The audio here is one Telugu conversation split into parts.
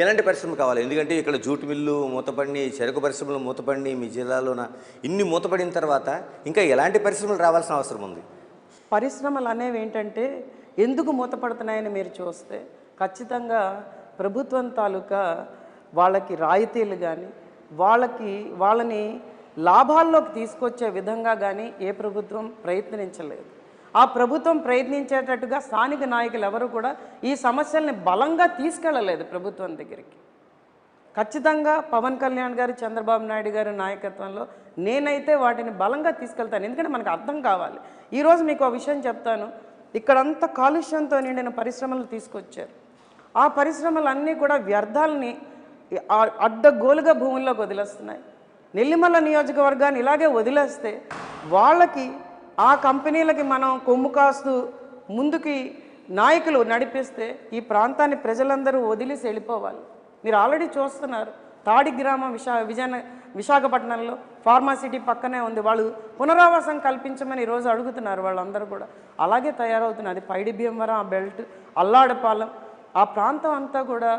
ఎలాంటి పరిశ్రమ కావాలి? ఎందుకంటే ఇక్కడ జూట్ మిల్లు మూతపడిని, చెరకు పరిశ్రమలు మూతపడిని, మీ జిల్లాలోన ఇన్ని మూతపడిన తర్వాత ఇంకా ఎలాంటి పరిశ్రమలు రావాల్సిన అవసరం ఉంది? పరిశ్రమలు అనేవి ఏంటంటే ఎందుకు మూతపడుతున్నాయని మీరు చూస్తే ఖచ్చితంగా ప్రభుత్వం తాలూకా వాళ్ళకి రాయితీలు కానీ వాళ్ళని లాభాల్లోకి తీసుకొచ్చే విధంగా కానీ ఏ ప్రభుత్వం ప్రయత్నించలేదు. ఆ ప్రభుత్వం ప్రయత్నించేటట్టుగా స్థానిక నాయకులు ఎవరు కూడా ఈ సమస్యల్ని బలంగా తీసుకెళ్ళలేదు ప్రభుత్వం దగ్గరికి. ఖచ్చితంగా పవన్ కళ్యాణ్ గారు, చంద్రబాబు నాయుడు గారి నాయకత్వంలో నేనైతే వాటిని బలంగా తీసుకెళ్తాను. ఎందుకంటే మనకు అర్థం కావాలి. ఈరోజు మీకు ఒక విషయం చెప్తాను. ఇక్కడంతా కాలుష్యంతో నిండిన పరిశ్రమలు తీసుకొచ్చారు. ఆ పరిశ్రమలన్నీ కూడా వ్యర్థాలని అడ్డగోలుగా భూముల్లోకి వదిలేస్తున్నాయి. నెల్లిమల్ల నియోజకవర్గాన్ని ఇలాగే వదిలేస్తే వాళ్ళకి, ఆ కంపెనీలకి మనం కొమ్ము కాస్తూ ముందుకి నాయకులు నడిపిస్తే ఈ ప్రాంతాన్ని ప్రజలందరూ వదిలేసి వెళ్ళిపోవాలి. మీరు ఆల్రెడీ చూస్తున్నారు. తాడి గ్రామం విశాఖపట్నంలో ఫార్మాసిటీ పక్కనే ఉంది. వాళ్ళు పునరావాసం కల్పించమని ఈరోజు అడుగుతున్నారు వాళ్ళందరూ కూడా. అలాగే తయారవుతున్నది పైడి భీమవరం, ఆ బెల్ట్, అల్లాడపాలెం, ఆ ప్రాంతం అంతా కూడా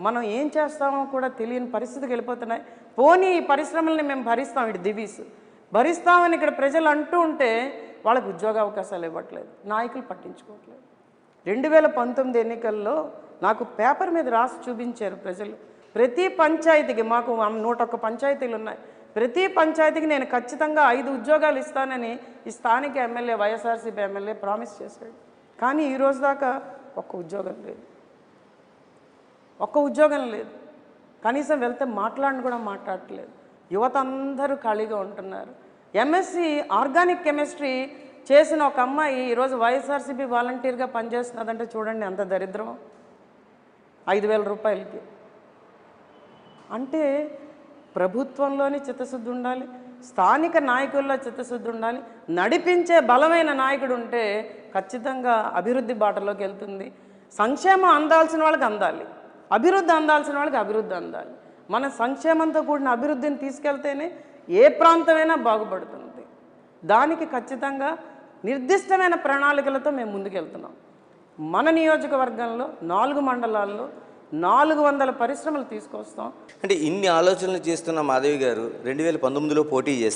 మనం ఏం చేస్తామో కూడా తెలియని పరిస్థితికి వెళ్ళిపోతున్నాయి. పోనీ ఈ పరిశ్రమల్ని మేము భరిస్తాం, ఇటు దివీస్ భరిస్తామని ఇక్కడ ప్రజలు అంటూ ఉంటే వాళ్ళకి ఉద్యోగ అవకాశాలు ఇవ్వట్లేదు, నాయకులు పట్టించుకోవట్లేదు. 2019 ఎన్నికల్లో నాకు పేపర్ మీద రాసి చూపించారు ప్రజలు. ప్రతి పంచాయతీకి, మాకు 101 పంచాయతీలు ఉన్నాయి, ప్రతి పంచాయతీకి నేను ఖచ్చితంగా 5 ఉద్యోగాలు ఇస్తానని ఈ స్థానిక ఎమ్మెల్యే, వైఎస్ఆర్సీపీ ఎమ్మెల్యే ప్రామిస్ చేశాడు. కానీ ఈరోజు దాకా ఒక్క ఉద్యోగం లేదు. కనీసం వెళ్తే కూడా మాట్లాడట్లేదు. యువత అందరూ ఖాళీగా ఉంటున్నారు. ఎంఎస్సి ఆర్గానిక్ కెమిస్ట్రీ చేసిన ఒక అమ్మాయి ఈరోజు వైఎస్ఆర్సీపీ వాలంటీర్గా పనిచేస్తున్నదంటే చూడండి ఎంత దరిద్రం. 5,000 రూపాయలకి. అంటే ప్రభుత్వంలోని చిత్తశుద్ధి ఉండాలి, స్థానిక నాయకుల్లో చిత్తశుద్ధి ఉండాలి. నడిపించే బలమైన నాయకుడు ఉంటే ఖచ్చితంగా అభివృద్ధి బాటలోకి వెళ్తుంది. సంక్షేమం అందాల్సిన వాళ్ళకి అందాలి, అభివృద్ధి అందాల్సిన వాళ్ళకి అభివృద్ధి అందాలి. మన సంక్షేమంతో కూడిన అభివృద్ధిని తీసుకెళ్తేనే ఏ ప్రాంతమైనా బాగుపడుతుంది. దానికి ఖచ్చితంగా నిర్దిష్టమైన ప్రణాళికలతో మేము ముందుకెళ్తున్నాం. మన నియోజకవర్గంలో 4 మండలాల్లో 400 పరిశ్రమలు తీసుకొస్తాం. అంటే ఇన్ని ఆలోచనలు చేస్తున్న మాధవి గారు 2019లో పోటీ చేస్తారు.